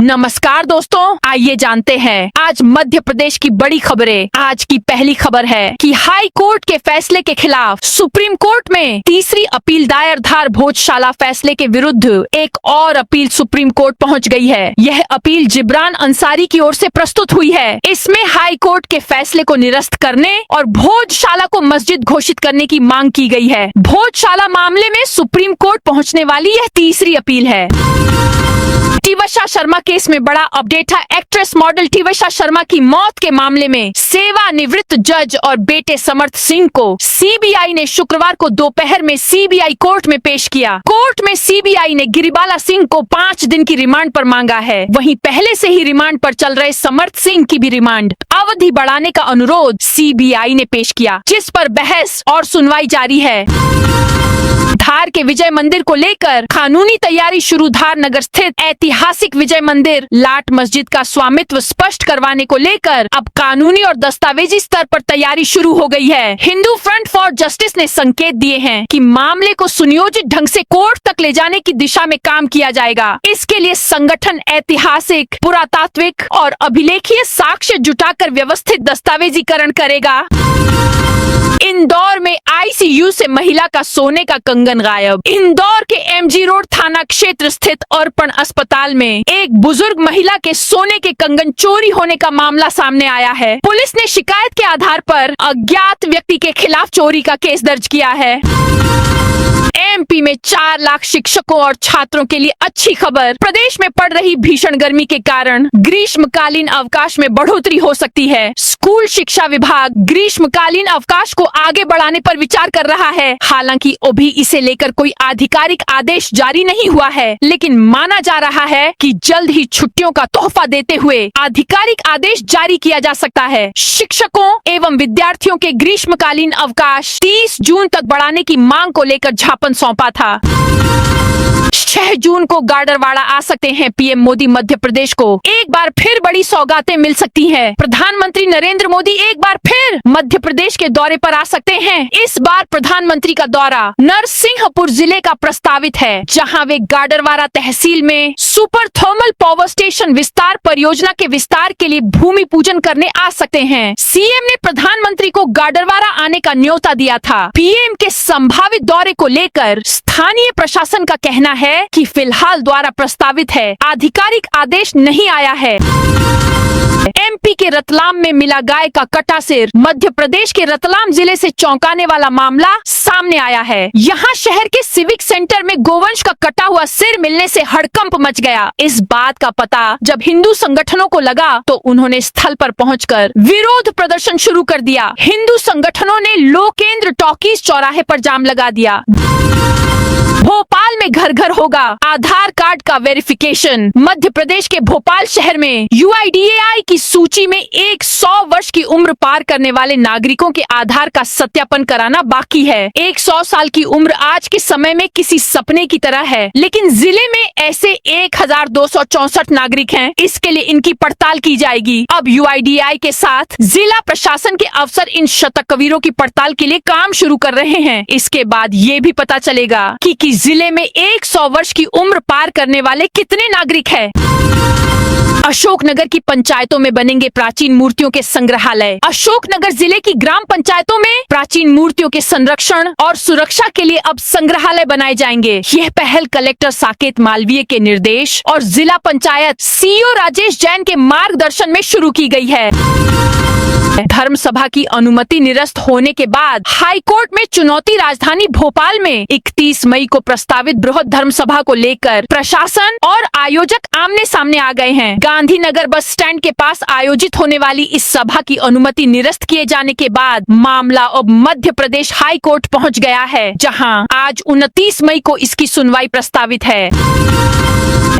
नमस्कार दोस्तों, आइए जानते हैं आज मध्य प्रदेश की बड़ी खबरें। आज की पहली खबर है कि हाई कोर्ट के फैसले के खिलाफ सुप्रीम कोर्ट में तीसरी अपील दायर। धार भोजशाला फैसले के विरुद्ध एक और अपील सुप्रीम कोर्ट पहुंच गई है। यह अपील जिब्रान अंसारी की ओर से प्रस्तुत हुई है। इसमें हाई कोर्ट के फैसले को निरस्त करने और भोजशाला को मस्जिद घोषित करने की मांग की गई है। भोजशाला मामले में सुप्रीम कोर्ट पहुँचने वाली यह तीसरी अपील है। टिवशा शर्मा केस में बड़ा अपडेट है। एक्ट्रेस मॉडल टिवशा शर्मा की मौत के मामले में सेवानिवृत्त जज और बेटे समर्थ सिंह को सीबीआई ने शुक्रवार को दोपहर में सीबीआई कोर्ट में पेश किया। कोर्ट में सीबीआई ने गिरिबाला सिंह को 5 दिन की रिमांड पर मांगा है। वहीं पहले से ही रिमांड पर चल रहे समर्थ सिंह की भी रिमांड अवधि बढ़ाने का अनुरोध सीबीआई ने पेश किया, जिस पर बहस और सुनवाई जारी है। धार के विजय मंदिर को लेकर कानूनी तैयारी शुरू। धार नगर स्थित ऐतिहासिक विजय मंदिर लाट मस्जिद का स्वामित्व स्पष्ट करवाने को लेकर अब कानूनी और दस्तावेजी स्तर पर तैयारी शुरू हो गई है। हिंदू फ्रंट फॉर जस्टिस ने संकेत दिए हैं कि मामले को सुनियोजित ढंग से कोर्ट तक ले जाने की दिशा में काम किया जाएगा। इसके लिए संगठन ऐतिहासिक, पुरातात्विक और अभिलेखीय साक्ष्य जुटाकर व्यवस्थित दस्तावेजीकरण करेगा। इंदौर में आईसीयू से महिला का सोने का कंगन गायब। इंदौर के एमजी रोड थाना क्षेत्र स्थित अर्पण अस्पताल में एक बुजुर्ग महिला के सोने के कंगन चोरी होने का मामला सामने आया है। पुलिस ने शिकायत के आधार पर अज्ञात व्यक्ति के खिलाफ चोरी का केस दर्ज किया है। एमपी में 4 लाख शिक्षकों और छात्रों के लिए अच्छी खबर। प्रदेश में पड़ रही भीषण गर्मी के कारण ग्रीष्मकालीन अवकाश में बढ़ोतरी हो सकती है। स्कूल शिक्षा विभाग ग्रीष्मकालीन अवकाश को आगे बढ़ाने पर विचार कर रहा है। हालांकि अभी इसे लेकर कोई आधिकारिक आदेश जारी नहीं हुआ है, लेकिन माना जा रहा है कि जल्द ही छुट्टियों का तोहफा देते हुए आधिकारिक आदेश जारी किया जा सकता है। शिक्षकों एवं विद्यार्थियों के ग्रीष्मकालीन अवकाश 30 जून तक बढ़ाने की मांग को लेकर ज्ञापन सौंपा था। 6 जून को गाडरवाड़ा आ सकते हैं पीएम मोदी। मध्य प्रदेश को एक बार फिर बड़ी सौगातें मिल सकती हैं। प्रधानमंत्री नरेंद्र मोदी एक बार फिर मध्य प्रदेश के दौरे पर आ सकते हैं। इस बार प्रधानमंत्री का दौरा नरसिंहपुर जिले का प्रस्तावित है, जहां वे गाडरवाड़ा तहसील में सुपर थर्मल पावर स्टेशन विस्तार परियोजना के विस्तार के लिए भूमि पूजन करने आ सकते हैं। सीएम ने प्रधानमंत्री को गाडरवाड़ा आने का न्योता दिया था। पीएम के संभावित दौरे को लेकर स्थानीय प्रशासन का कहना है कि फिलहाल द्वारा प्रस्तावित है, आधिकारिक आदेश नहीं आया है। एमपी के रतलाम में मिला गाय का कटा सिर। मध्य प्रदेश के रतलाम जिले से चौंकाने वाला मामला सामने आया है। यहाँ शहर के सिविक सेंटर में गोवंश का कटा हुआ सिर मिलने से हड़कंप मच गया। इस बात का पता जब हिंदू संगठनों को लगा तो उन्होंने स्थल पर पहुंचकर विरोध प्रदर्शन शुरू कर दिया। हिंदू संगठनों ने लोकेंद्र टॉकीज चौराहे पर जाम लगा दिया। भोपाल में घर घर होगा आधार कार्ड का वेरिफिकेशन। मध्य प्रदेश के भोपाल शहर में यूआईडीएआई की सूची में 100 वर्ष की उम्र पार करने वाले नागरिकों के आधार का सत्यापन कराना बाकी है। 100 साल की उम्र आज के समय में किसी सपने की तरह है, लेकिन जिले में ऐसे 1264 नागरिक हैं। इसके लिए इनकी पड़ताल की जाएगी। अब यूआईडीएआई के साथ जिला प्रशासन के अफसर इन शतकवीरों की पड़ताल के लिए काम शुरू कर रहे हैं। इसके बाद ये भी पता चलेगा कि जिले में 100 वर्ष की उम्र पार करने वाले कितने नागरिक हैं। अशोकनगर की पंचायतों में बनेंगे प्राचीन मूर्तियों के संग्रहालय। अशोकनगर जिले की ग्राम पंचायतों में प्राचीन मूर्तियों के संरक्षण और सुरक्षा के लिए अब संग्रहालय बनाए जाएंगे। यह पहल कलेक्टर साकेत मालवीय के निर्देश और जिला पंचायत सीईओ राजेश जैन के मार्गदर्शन में शुरू की गई है। धर्म सभा की अनुमति निरस्त होने के बाद हाई कोर्ट में चुनौती। राजधानी भोपाल में 31 मई को प्रस्तावित बृहद धर्म सभा को लेकर प्रशासन और आयोजक आमने सामने आ गए हैं। गांधीनगर बस स्टैंड के पास आयोजित होने वाली इस सभा की अनुमति निरस्त किए जाने के बाद मामला अब मध्य प्रदेश हाई कोर्ट पहुंच गया है, जहां आज 29 मई को इसकी सुनवाई प्रस्तावित है।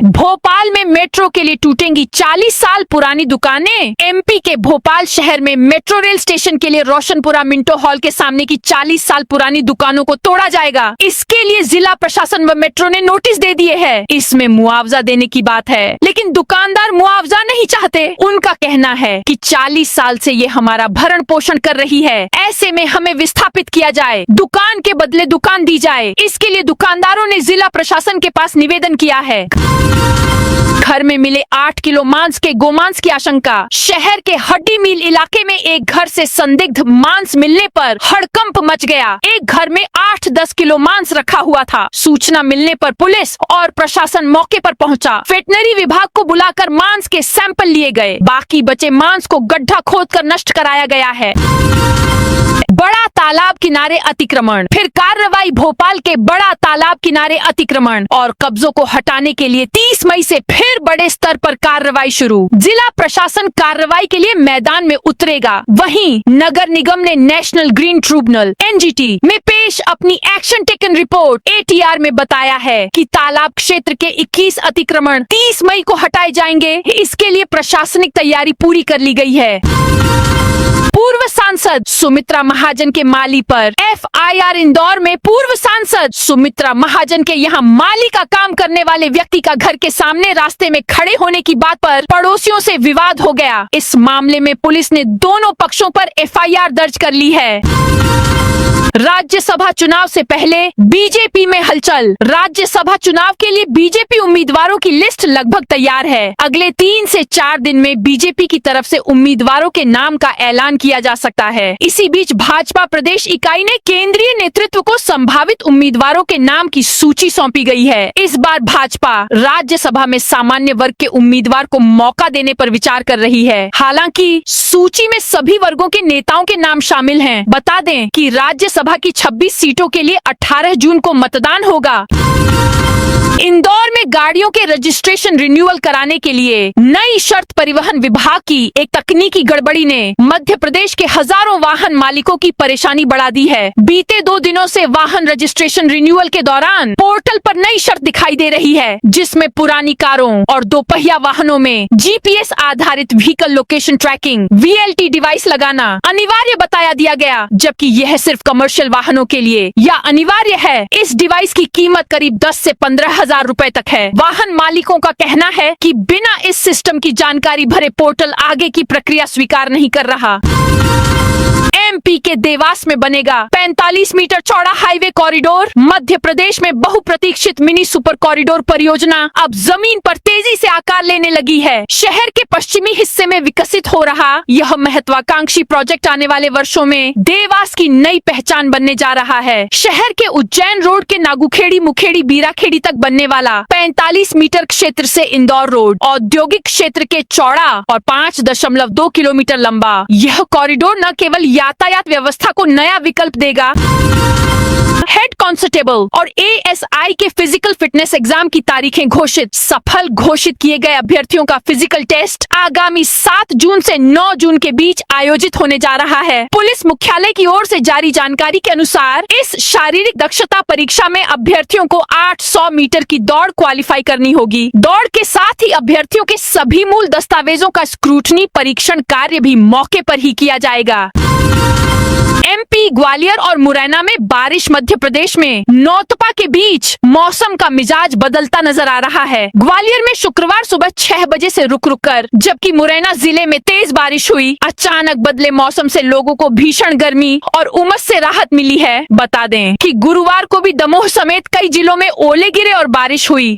भोपाल में मेट्रो के लिए टूटेंगी 40 साल पुरानी दुकानें। एमपी के भोपाल शहर में मेट्रो रेल स्टेशन के लिए रोशनपुरा मिंटो हॉल के सामने की 40 साल पुरानी दुकानों को तोड़ा जाएगा। इसके लिए जिला प्रशासन व मेट्रो ने नोटिस दे दिए हैं। इसमें मुआवजा देने की बात है, लेकिन दुकानदार मुआवजा नहीं चाहते। उनका कहना है कि 40 साल से ये हमारा भरण पोषण कर रही है, ऐसे में हमें विस्थापित किया जाए, दुकान के बदले दुकान दी जाए। इसके लिए दुकानदारों ने जिला प्रशासन के पास निवेदन किया है। घर में मिले 8 किलो मांस के गोमांस की आशंका। शहर के हड्डी मिल इलाके में एक घर से संदिग्ध मांस मिलने पर हड़कंप मच गया। एक घर में 8-10 किलो मांस रखा हुआ था। सूचना मिलने पर पुलिस और प्रशासन मौके पर पहुंचा। वेटनरी विभाग को बुलाकर मांस के सैंपल लिए गए। बाकी बचे मांस को गड्ढा खोदकर नष्ट कराया गया है। बड़ा तालाब किनारे अतिक्रमण, फिर कार्रवाई। भोपाल के बड़ा तालाब किनारे अतिक्रमण और कब्जों को हटाने के लिए 30 मई से फिर बड़े स्तर पर कार्रवाई शुरू। जिला प्रशासन कार्रवाई के लिए मैदान में उतरेगा। वहीं नगर निगम ने नेशनल ग्रीन ट्रिब्यूनल (NGT) में पेश अपनी एक्शन टेकन रिपोर्ट ATR में बताया है कि तालाब क्षेत्र के 21 अतिक्रमण 30 मई को हटाए जाएंगे। इसके लिए प्रशासनिक तैयारी पूरी कर ली गई है। पूर्व सांसद सुमित्रा महाजन के माली पर FIR। इंदौर में पूर्व सांसद सुमित्रा महाजन के यहाँ माली का काम करने वाले व्यक्ति का घर के सामने रास्ते में खड़े होने की बात पर पड़ोसियों से विवाद हो गया। इस मामले में पुलिस ने दोनों पक्षों पर FIR दर्ज कर ली है। राज्यसभा चुनाव से पहले बीजेपी में हलचल। राज्यसभा चुनाव के लिए बीजेपी उम्मीदवारों की लिस्ट लगभग तैयार है। अगले 3 से 4 दिन में बीजेपी की तरफ से उम्मीदवारों के नाम का ऐलान किया जा सकता है। इसी बीच भाजपा प्रदेश इकाई ने केंद्रीय नेतृत्व को संभावित उम्मीदवारों के नाम की सूची सौंपी गई है। इस बार भाजपा राज्यसभा में सामान्य वर्ग के उम्मीदवार को मौका देने पर विचार कर रही है। हालांकि सूची में सभी वर्गों के नेताओं के नाम शामिल हैं। बता दें कि राज्यसभा की 26 सीटों के लिए 18 जून को मतदान होगा। इंदौर में गाड़ियों के रजिस्ट्रेशन रिन्यूअल कराने के लिए नई शर्त। परिवहन विभाग की एक तकनीकी गड़बड़ी ने मध्य प्रदेश के हजारों वाहन मालिकों की परेशानी बढ़ा दी है। बीते 2 दिनों से वाहन रजिस्ट्रेशन रिन्यूअल के दौरान पोर्टल पर नई शर्त दिखाई दे रही है, जिसमें पुरानी कारों और 2 पहिया वाहनों में GPS आधारित vehicle location tracking VLT device लगाना अनिवार्य बताया दिया गया, जबकि यह सिर्फ कमर्शियल वाहनों के लिए या अनिवार्य है। इस डिवाइस की कीमत करीब 10 से 15,000 रुपए तक है। वाहन मालिकों का कहना है कि बिना इस सिस्टम की जानकारी भरे पोर्टल आगे की प्रक्रिया स्वीकार नहीं कर रहा। MP के देवास में बनेगा 45 मीटर चौड़ा हाईवे कॉरिडोर। मध्य प्रदेश में बहुप्रतीक्षित मिनी सुपर कॉरिडोर परियोजना अब जमीन पर तेजी से आकार लेने लगी है। शहर के पश्चिमी हिस्से में विकसित हो रहा यह महत्वाकांक्षी प्रोजेक्ट आने वाले वर्षों में देवास की नई पहचान बनने जा रहा है। शहर के उज्जैन रोड के नागुखेड़ी मुखेड़ी बीराखेड़ी तक बनने वाला 45 मीटर क्षेत्र से इंदौर रोड औद्योगिक क्षेत्र के चौड़ा और 5.2 किलोमीटर लंबा यह कॉरिडोर न केवल यातायात व्यवस्था को नया विकल्प देगा। हेड कांस्टेबल और ASI के फिजिकल फिटनेस एग्जाम की तारीखें घोषित। सफल घोषित किए गए अभ्यर्थियों का फिजिकल टेस्ट आगामी 7 जून से 9 जून के बीच आयोजित होने जा रहा है। पुलिस मुख्यालय की ओर से जारी जानकारी के अनुसार इस शारीरिक दक्षता परीक्षा में अभ्यर्थियों को 800 मीटर की दौड़ क्वालिफाई करनी होगी। दौड़ के साथ ही अभ्यर्थियों के सभी मूल दस्तावेजों का स्क्रूटनी परीक्षण कार्य भी मौके पर ही किया जाएगा। MP ग्वालियर और मुरैना में बारिश। मध्य प्रदेश में नौतपा के बीच मौसम का मिजाज बदलता नजर आ रहा है। ग्वालियर में शुक्रवार सुबह 6 बजे से रुक रुक कर, जबकि मुरैना जिले में तेज बारिश हुई। अचानक बदले मौसम से लोगों को भीषण गर्मी और उमस से राहत मिली है। बता दें कि गुरुवार को भी दमोह समेत कई जिलों में ओले गिरे और बारिश हुई।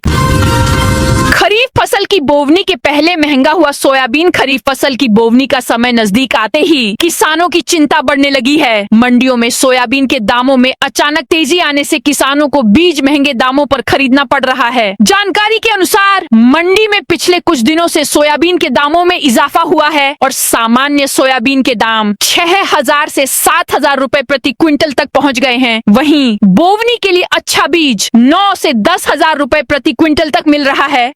खरीफ फसल की बोवनी के पहले महंगा हुआ सोयाबीन। खरीफ फसल की बोवनी का समय नजदीक आते ही किसानों की चिंता बढ़ने लगी है। मंडियों में सोयाबीन के दामों में अचानक तेजी आने से किसानों को बीज महंगे दामों पर खरीदना पड़ रहा है। जानकारी के अनुसार मंडी में पिछले कुछ दिनों से सोयाबीन के दामों में इजाफा हुआ है और सामान्य सोयाबीन के दाम 6,000 से 7,000 रुपए प्रति क्विंटल तक पहुंच गए हैं। वहीं बोवनी के लिए अच्छा बीज 9 से 10,000 रुपए प्रति क्विंटल तक मिल रहा है।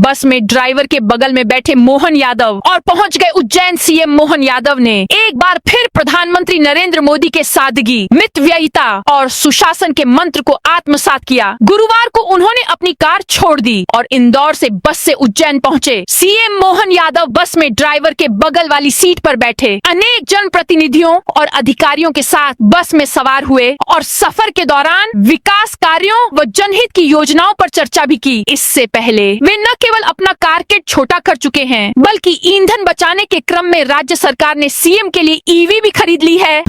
बस में ड्राइवर के बगल में बैठे मोहन यादव और पहुंच गए उज्जैन। सीएम मोहन यादव ने एक बार फिर प्रधानमंत्री नरेंद्र मोदी के सादगी, मितव्ययिता और सुशासन के मंत्र को आत्मसात किया। गुरुवार को उन्होंने अपनी कार छोड़ दी और इंदौर से बस से उज्जैन पहुंचे। सीएम मोहन यादव बस में ड्राइवर के बगल वाली सीट पर बैठे अनेक जनप्रतिनिधियों और अधिकारियों के साथ बस में सवार हुए और सफर के दौरान विकास कार्यों व जनहित की योजनाओं पर चर्चा भी की। इससे पहले वे न केवल अपना कारकेट छोटा कर चुके हैं, बल्कि ईंधन बचाने के क्रम में राज्य सरकार ने सीएम के लिए ईवी भी खरीद ली है।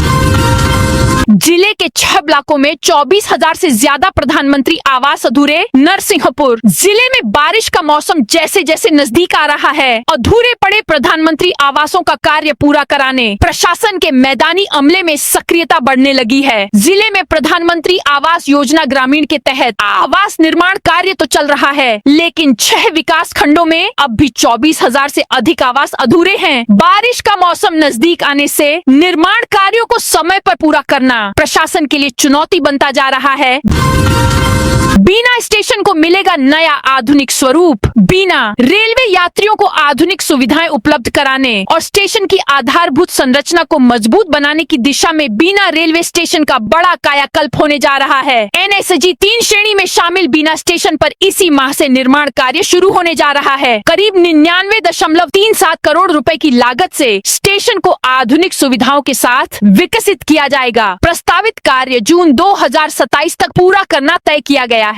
जिले के 6 ब्लॉकों में 24,000 से ज्यादा प्रधानमंत्री आवास अधूरे। नरसिंहपुर जिले में बारिश का मौसम जैसे जैसे नजदीक आ रहा है, अधूरे पड़े प्रधानमंत्री आवासों का कार्य पूरा कराने प्रशासन के मैदानी अमले में सक्रियता बढ़ने लगी है। जिले में प्रधानमंत्री आवास योजना ग्रामीण के तहत आवास निर्माण कार्य तो चल रहा है, लेकिन 6 विकास खंडों में अब भी 24,000 से अधिक आवास अधूरे हैं। बारिश का मौसम नजदीक आने से निर्माण कार्यों को समय पर पूरा करना प्रशासन के लिए चुनौती बनता जा रहा है। बीना स्टेशन को मिलेगा नया आधुनिक स्वरूप। बीना रेलवे यात्रियों को आधुनिक सुविधाएं उपलब्ध कराने और स्टेशन की आधारभूत संरचना को मजबूत बनाने की दिशा में बीना रेलवे स्टेशन का बड़ा कायाकल्प होने जा रहा है। एनएसजी 3 श्रेणी में शामिल बीना स्टेशन पर इसी माह से निर्माण कार्य शुरू होने जा रहा है। करीब 99.37 करोड़ रुपए की लागत से स्टेशन को आधुनिक सुविधाओं के साथ विकसित किया जाएगा। प्रस्तावित कार्य जून 2027 तक पूरा करना तय किया गया है।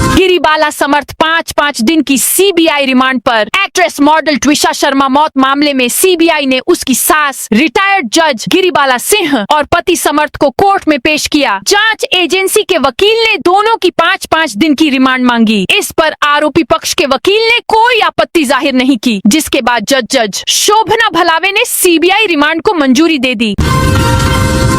गिरिबाला समर्थ 5 दिन की सीबीआई रिमांड पर। एक्ट्रेस मॉडल ट्विशा शर्मा मौत मामले में सीबीआई ने उसकी सास रिटायर्ड जज गिरिबाला सिंह और पति समर्थ को कोर्ट में पेश किया। जांच एजेंसी के वकील ने दोनों की 5 दिन की रिमांड मांगी। इस पर आरोपी पक्ष के वकील ने कोई आपत्ति जाहिर नहीं की, जिसके बाद जज शोभना भलावे ने सीबीआई रिमांड को मंजूरी दे दी।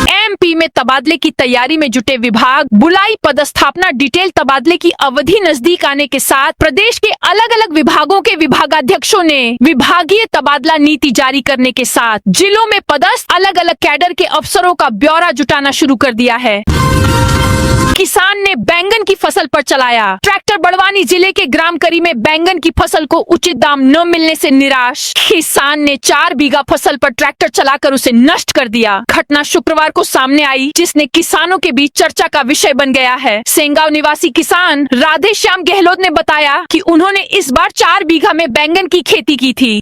एमपी में तबादले की तैयारी में जुटे विभाग। बुलाई पदस्थापना डिटेल तबादले की अवधि नजदीक आने के साथ प्रदेश के अलग अलग विभागों के विभागाध्यक्षों ने विभागीय तबादला नीति जारी करने के साथ जिलों में पदस्थ अलग अलग कैडर के अफसरों का ब्यौरा जुटाना शुरू कर दिया है। किसान ने बैंगन की फसल पर चलाया ट्रैक्टर। बड़वानी जिले के ग्राम करी में बैंगन की फसल को उचित दाम न मिलने से निराश किसान ने 4 बीघा फसल पर ट्रैक्टर चलाकर उसे नष्ट कर दिया। घटना शुक्रवार को सामने आई, जिसने किसानों के बीच चर्चा का विषय बन गया है। सेंगांव निवासी किसान राधेश्याम गहलोत ने बताया कि उन्होंने इस बार 4 बीघा में बैंगन की खेती की थी।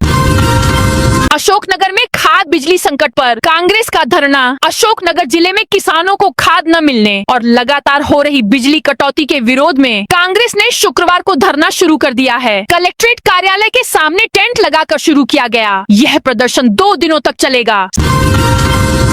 अशोकनगर में खाद बिजली संकट पर कांग्रेस का धरना। अशोकनगर जिले में किसानों को खाद न मिलने और लगातार हो रही बिजली कटौती के विरोध में कांग्रेस ने शुक्रवार को धरना शुरू कर दिया है। कलेक्ट्रेट कार्यालय के सामने टेंट लगाकर शुरू किया गया। यह प्रदर्शन 2 दिनों तक चलेगा।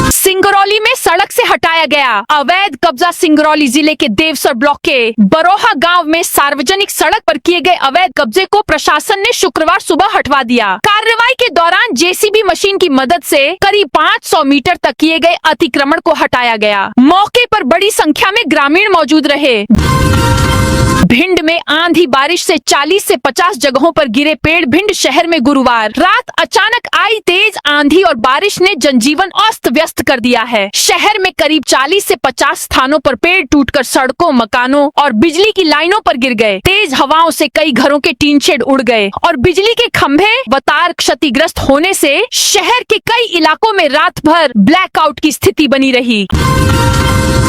सिंगरौली में सड़क से हटाया गया अवैध कब्जा। सिंगरौली जिले के देवसर ब्लॉक के बरोहा गांव में सार्वजनिक सड़क पर किए गए अवैध कब्जे को प्रशासन ने शुक्रवार सुबह हटवा दिया। कार्रवाई के दौरान जेसीबी मशीन की मदद से करीब 500 मीटर तक किए गए अतिक्रमण को हटाया गया। मौके पर बड़ी संख्या में ग्रामीण मौजूद रहे। भिंड में आंधी बारिश से 40 से 50 जगहों पर गिरे पेड़। भिंड शहर में गुरुवार रात अचानक आई तेज आंधी और बारिश ने जनजीवन अस्त व्यस्त कर दिया है। शहर में करीब 40 से 50 स्थानों पर पेड़ टूटकर सड़कों, मकानों और बिजली की लाइनों पर गिर गए। तेज हवाओं से कई घरों के टीन शेड उड़ गए और बिजली के खंभे व तार क्षतिग्रस्त होने से शहर के कई इलाकों में रात भर ब्लैकआउट की स्थिति बनी रही।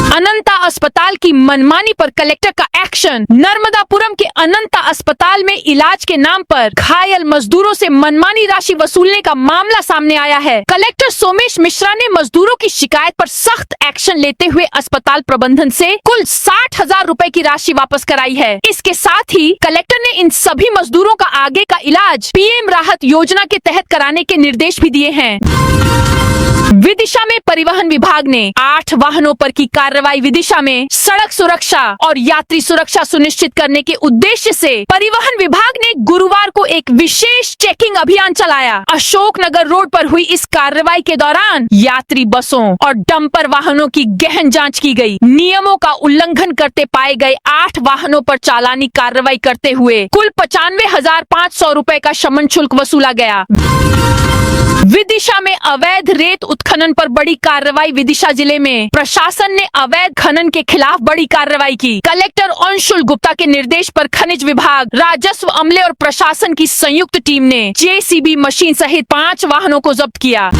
अनंता अस्पताल की मनमानी पर कलेक्टर का एक्शन। नर्मदापुरम के अनंता अस्पताल में इलाज के नाम पर घायल मजदूरों से मनमानी राशि वसूलने का मामला सामने आया है। कलेक्टर सोमेश मिश्रा ने मजदूरों की शिकायत पर सख्त एक्शन लेते हुए अस्पताल प्रबंधन से कुल 60,000 रुपए की राशि वापस कराई है। इसके साथ ही कलेक्टर ने इन सभी मजदूरों का आगे का इलाज पीएम राहत योजना के तहत कराने के निर्देश भी दिए हैं। विदिशा में परिवहन विभाग ने 8 वाहनों पर की कार्रवाई। विदिशा में सड़क सुरक्षा और यात्री सुरक्षा सुनिश्चित करने के उद्देश्य से परिवहन विभाग ने गुरुवार को एक विशेष चेकिंग अभियान चलाया। अशोकनगर रोड पर हुई इस कार्रवाई के दौरान यात्री बसों और डंपर वाहनों की गहन जांच की गई। नियमों का उल्लंघन करते पाए गए 8 वाहनों पर चालानी कार्रवाई करते हुए कुल 95,500 रुपए का शमन शुल्क वसूला गया। विदिशा में अवैध रेत उत्खनन पर बड़ी कार्रवाई। विदिशा जिले में प्रशासन ने अवैध खनन के खिलाफ बड़ी कार्रवाई की। कलेक्टर अंशुल गुप्ता के निर्देश पर खनिज विभाग, राजस्व अमले और प्रशासन की संयुक्त टीम ने जेसीबी मशीन सहित 5 वाहनों को जब्त किया।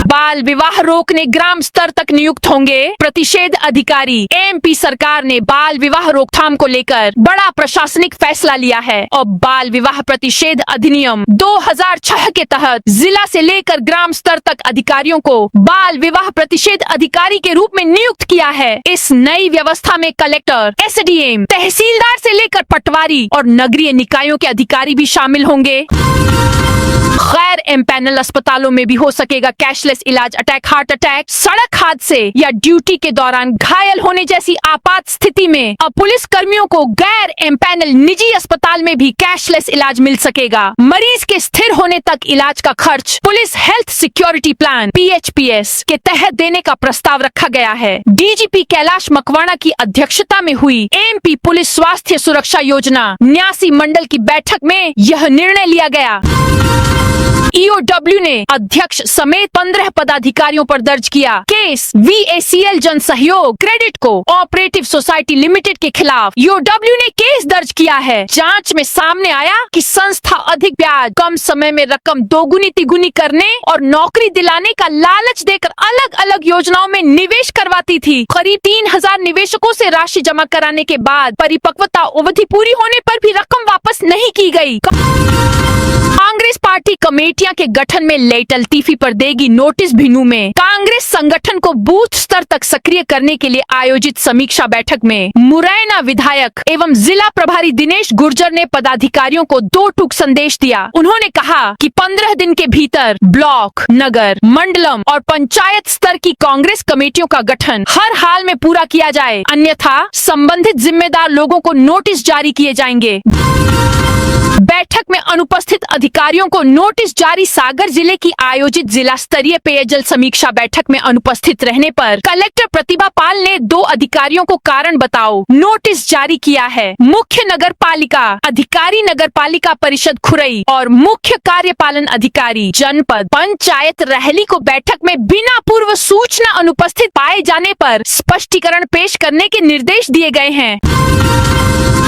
बाल विवाह रोकने ग्राम स्तर तक नियुक्त होंगे प्रतिषेध अधिकारी। एमपी सरकार ने बाल विवाह रोकथाम को लेकर बड़ा प्रशासनिक फैसला लिया है और बाल विवाह प्रतिषेध अधिनियम 2006 के तहत जिला से लेकर ग्राम स्तर तक अधिकारियों को बाल विवाह प्रतिषेध अधिकारी के रूप में नियुक्त किया है। इस नई व्यवस्था में कलेक्टर, एसडीएम, तहसीलदार से लेकर पटवारी और नगरीय निकायों के अधिकारी भी शामिल होंगे। गैर एम्पैनल अस्पतालों में भी हो सकेगा कैशलेस इलाज। अटैक, हार्ट अटैक, सड़क हादसे या ड्यूटी के दौरान घायल होने जैसी आपात स्थिति में अब पुलिस कर्मियों को गैर एम्पैनल निजी अस्पताल में भी कैशलेस इलाज मिल सकेगा। मरीज के स्थिर होने तक इलाज का खर्च police health security plan PHPS के तहत देने का प्रस्ताव रखा गया है। डीजीपी कैलाश मकवाना की अध्यक्षता में हुई एमपी पुलिस स्वास्थ्य सुरक्षा योजना न्यासी मंडल की बैठक में यह निर्णय लिया गया। EOW ने अध्यक्ष समेत 15 पदाधिकारियों पर दर्ज किया केस। VACL जन सहयोग credit co operative society limited के खिलाफ EOW ने केस दर्ज किया है। जांच में सामने आया कि संस्था अधिक ब्याज, कम समय में रकम दोगुनी तिगुनी करने और नौकरी दिलाने का लालच देकर अलग अलग योजनाओं में निवेश करवाती थी। करीब 3000 निवेशकों से राशि जमा कराने के बाद परिपक्वता अवधि पूरी होने पर भी रकम वापस नहीं की गई। कांग्रेस पार्टी कमेटियां के गठन में लेट लतीफी पर देगी नोटिस। भिनू में कांग्रेस संगठन को बूथ स्तर तक सक्रिय करने के लिए आयोजित समीक्षा बैठक में मुरैना विधायक एवं जिला प्रभारी दिनेश गुर्जर ने पदाधिकारियों को 2 टूक संदेश दिया। उन्होंने कहा कि 15 दिन के भीतर ब्लॉक, नगर, मंडलम और पंचायत स्तर की कांग्रेस कमेटियों का गठन हर हाल में पूरा किया जाए, अन्यथा संबंधित जिम्मेदार लोगों को नोटिस जारी किए जाएंगे। बैठक में अनुपस्थित अधिकारियों को नोटिस जारी। सागर जिले की आयोजित जिला स्तरीय पेयजल समीक्षा बैठक में अनुपस्थित रहने पर कलेक्टर प्रतिभा पाल ने 2 अधिकारियों को कारण बताओ नोटिस जारी किया है। मुख्य नगर पालिका अधिकारी, नगर पालिका परिषद खुरई और मुख्य कार्यपालन अधिकारी जनपद पंचायत रहली को बैठक में बिना पूर्व सूचना अनुपस्थित पाए जाने पर स्पष्टीकरण पेश करने के निर्देश दिए गए हैं।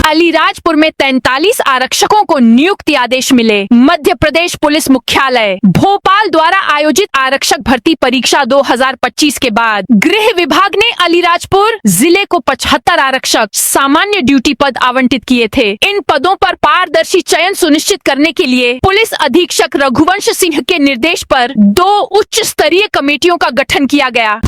अलीराजपुर में 43 आरक्षकों को नियुक्ति आदेश मिले। मध्य प्रदेश पुलिस मुख्यालय भोपाल द्वारा आयोजित आरक्षक भर्ती परीक्षा 2025 के बाद गृह विभाग ने अलीराजपुर जिले को 75 आरक्षक सामान्य ड्यूटी पद आवंटित किए थे। इन पदों पर पारदर्शी चयन सुनिश्चित करने के लिए पुलिस अधीक्षक रघुवंश सिंह के निर्देश पर 2 उच्च स्तरीय कमेटियों का गठन किया गया।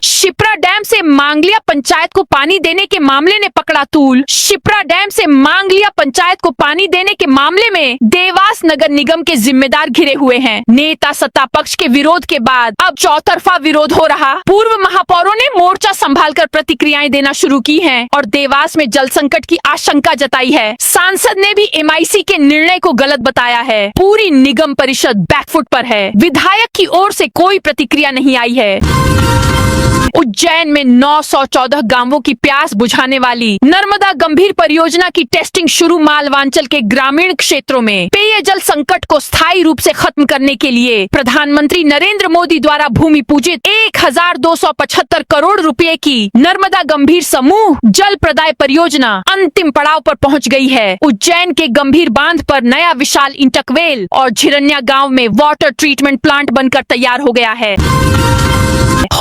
शिप्रा डैम से मांगलिया पंचायत को पानी देने के मामले ने पकड़ा तूल। शिप्रा डैम से मांगलिया पंचायत को पानी देने के मामले में देवास नगर निगम के जिम्मेदार घिरे हुए हैं। नेता सत्ता पक्ष के विरोध के बाद अब चौतरफा विरोध हो रहा। पूर्व महापौरों ने मोर्चा संभालकर प्रतिक्रियाएं देना शुरू की हैं और देवास में जल संकट की आशंका जताई है। सांसद ने भी MIC के निर्णय को गलत बताया है। पूरी निगम परिषद बैकफुट पर है। विधायक की ओर से कोई प्रतिक्रिया नहीं आई है। उज्जैन में 914 गांवों की प्यास बुझाने वाली नर्मदा गंभीर परियोजना की टेस्टिंग शुरू। मालवांचल के ग्रामीण क्षेत्रों में पेयजल संकट को स्थायी रूप से खत्म करने के लिए प्रधानमंत्री नरेंद्र मोदी द्वारा भूमि पूजित 1275 करोड़ रुपए की नर्मदा गंभीर समूह जल प्रदाय परियोजना अंतिम पड़ाव पर पहुंच गई है। उज्जैन के गंभीर बांध पर नया विशाल इंटकवेल और झिरन्या गांव में वाटर ट्रीटमेंट प्लांट बनकर तैयार हो गया है।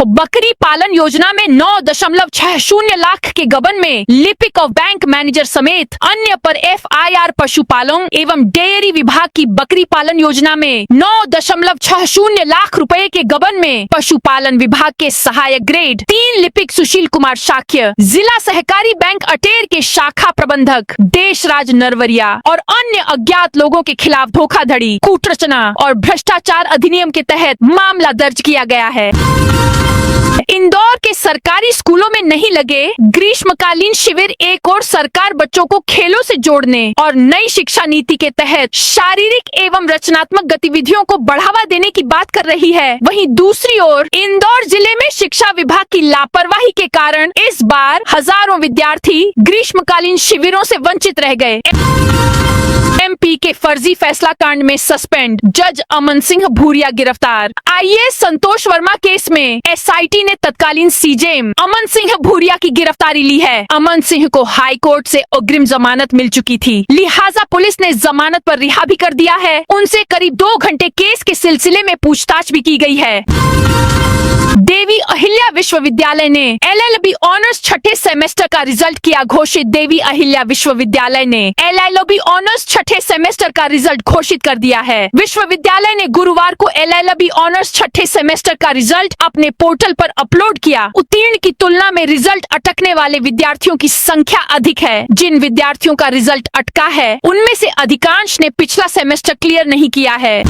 बकरी पालन योजना में 9.60 लाख के गबन में लिपिक और बैंक मैनेजर समेत अन्य पर FIR। पशुपालन एवं डेयरी विभाग की बकरी पालन योजना में 9.60 लाख रुपए के गबन में पशुपालन विभाग के सहायक ग्रेड 3 लिपिक सुशील कुमार शाक्य, जिला सहकारी बैंक अटेर के शाखा प्रबंधक देशराज नरवरिया और अन्य अज्ञात लोगों के खिलाफ धोखाधड़ी, कूटरचना और भ्रष्टाचार अधिनियम के तहत मामला दर्ज किया गया है। इंदौर के सरकारी स्कूलों में नहीं लगे ग्रीष्मकालीन शिविर। एक और सरकार बच्चों को खेलों से जोड़ने और नई शिक्षा नीति के तहत शारीरिक एवं रचनात्मक गतिविधियों को बढ़ावा देने की बात कर रही है। वहीं दूसरी ओर इंदौर जिले में शिक्षा विभाग की लापरवाही के कारण इस बार हजारों विद्यार्थी ग्रीष्मकालीन शिविरों से वंचित रह गए। MP के फर्जी फैसला कांड में सस्पेंड जज अमन सिंह भूरिया गिरफ्तार। आईएएस संतोष वर्मा केस में एसआईटी ने तत्कालीन सीजेएम अमन सिंह भूरिया की गिरफ्तारी ली है। अमन सिंह को हाई कोर्ट से अग्रिम जमानत मिल चुकी थी, लिहाजा पुलिस ने जमानत पर रिहा भी कर दिया है। उनसे करीब 2 घंटे केस के सिलसिले में पूछताछ भी की गई है। देवी अहिल्या विश्वविद्यालय ने एलएलबी ऑनर्स छठे सेमेस्टर का रिजल्ट किया घोषित। देवी अहिल्या विश्वविद्यालय ने एलएलबी ऑनर्स छठे सेमेस्टर का रिजल्ट घोषित कर दिया है। विश्वविद्यालय ने गुरुवार को एलएलबी ऑनर्स छठे सेमेस्टर का रिजल्ट अपने पोर्टल पर अपलोड किया। उत्तीर्ण की तुलना में रिजल्ट अटकने वाले विद्यार्थियों की संख्या अधिक है। जिन विद्यार्थियों का रिजल्ट अटका है उनमें से अधिकांश ने पिछला सेमेस्टर क्लियर नहीं किया है।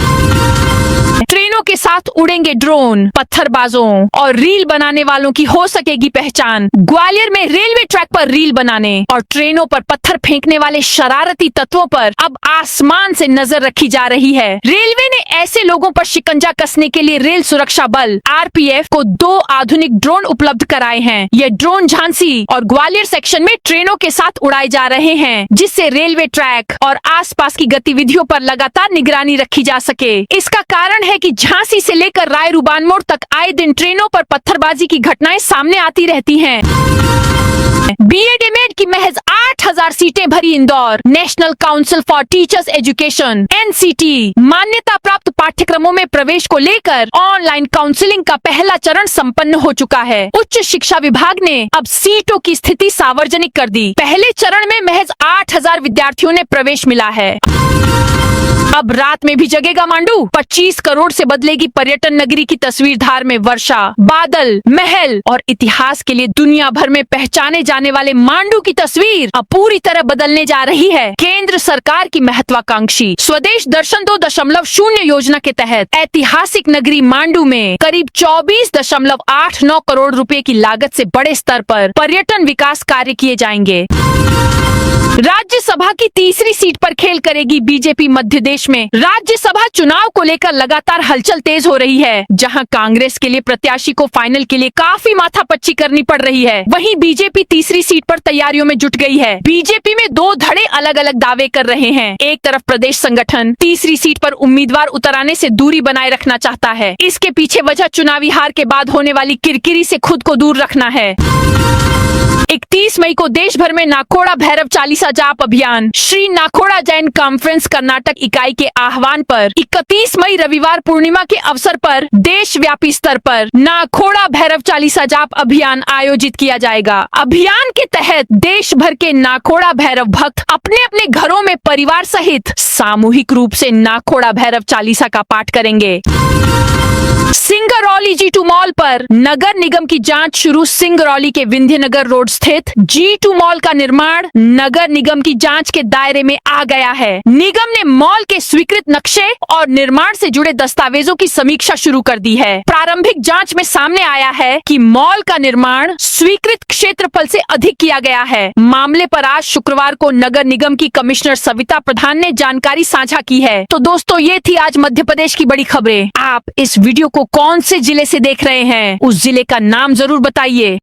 ट्रेनों के साथ उड़ेंगे ड्रोन, पत्थरबाजों और रील बनाने वालों की हो सकेगी पहचान। ग्वालियर में रेलवे ट्रैक पर रील बनाने और ट्रेनों पर पत्थर फेंकने वाले शरारती तत्वों पर अब आसमान से नजर रखी जा रही है। रेलवे ने ऐसे लोगों पर शिकंजा कसने के लिए रेल सुरक्षा बल आरपीएफ को 2 आधुनिक ड्रोन उपलब्ध कराए हैं। ये ड्रोन झांसी और ग्वालियर सेक्शन में ट्रेनों के साथ उड़ाए जा रहे हैं, जिससे रेलवे ट्रैक और आसपास की गतिविधियों पर लगातार निगरानी रखी जा सके। इसका कारण है कि झांसी से लेकर रायरूबान मोड़ तक आए दिन ट्रेनों पर पत्थरबाजी की घटनाएं सामने आती रहती हैं। बीएड एमएड की महज 8000 सीटें भरी Indore. National council for teachers education NCT मान्यता प्राप्त पाठ्यक्रमों में प्रवेश को लेकर ऑनलाइन काउंसलिंग का पहला चरण संपन्न हो चुका है। उच्च शिक्षा विभाग ने अब सीटों की स्थिति सार्वजनिक कर दी। पहले चरण में महज 8000 विद्यार्थियों ने प्रवेश मिला है। अब रात में भी जगेगा मांडू। 25 करोड़ से बदलेगी पर्यटन नगरी की तस्वीर। धार में वर्षा, बादल, महल और इतिहास के लिए दुनिया भर में पहचाने जाने वाले मांडू की तस्वीर अब पूरी तरह बदलने जा रही है। केंद्र सरकार की महत्वाकांक्षी स्वदेश दर्शन 2.0 योजना के तहत ऐतिहासिक नगरी मांडू में करीब 24.89 करोड़ रुपए की लागत से बड़े स्तर पर पर्यटन विकास कार्य किए जाएंगे। राज्यसभा की तीसरी सीट पर खेल करेगी बीजेपी। मध्य देश में राज्यसभा चुनाव को लेकर लगातार हलचल तेज हो रही है। जहां कांग्रेस के लिए प्रत्याशी को फाइनल के लिए काफी माथापच्ची करनी पड़ रही है, वहीं बीजेपी तीसरी सीट पर तैयारियों में जुट गई है। बीजेपी में 2 धड़े अलग अलग दावे कर रहे हैं। एक तरफ प्रदेश संगठन तीसरी सीट पर उम्मीदवार उतराने से दूरी बनाए रखना चाहता है। इसके पीछे वजह चुनावी हार के बाद होने वाली किरकिरी से खुद को दूर रखना है। 31 मई को देश भर में नाखोड़ा भैरव चालीसा जाप अभियान। श्री नाखोड़ा जैन कॉन्फ्रेंस कर्नाटक इकाई के आह्वान पर 31 मई रविवार पूर्णिमा के अवसर पर देशव्यापी स्तर पर नाखोड़ा भैरव चालीसा जाप अभियान आयोजित किया जाएगा। अभियान के तहत देश भर के नाखोड़ा भैरव भक्त अपने अपने घरों में परिवार सहित सामूहिक रूप से नाखोड़ा भैरव चालीसा का पाठ करेंगे। सिंगरौली G2 मॉल पर नगर निगम की जांच शुरू। सिंगरौली के विंध्यनगर रोड स्थित G2 मॉल का निर्माण नगर निगम की जांच के दायरे में आ गया है। निगम ने मॉल के स्वीकृत नक्शे और निर्माण से जुड़े दस्तावेजों की समीक्षा शुरू कर दी है। प्रारंभिक जांच में सामने आया है कि मॉल का निर्माण स्वीकृत क्षेत्रफल से अधिक किया गया है। मामले पर आज शुक्रवार को नगर निगम की कमिश्नर सविता प्रधान ने जानकारी साझा की है। तो दोस्तों, ये थी आज मध्य प्रदेश की बड़ी खबरें। आप इस वीडियो को कौन से जिले से देख रहे हैं, उस जिले का नाम जरूर बताइए।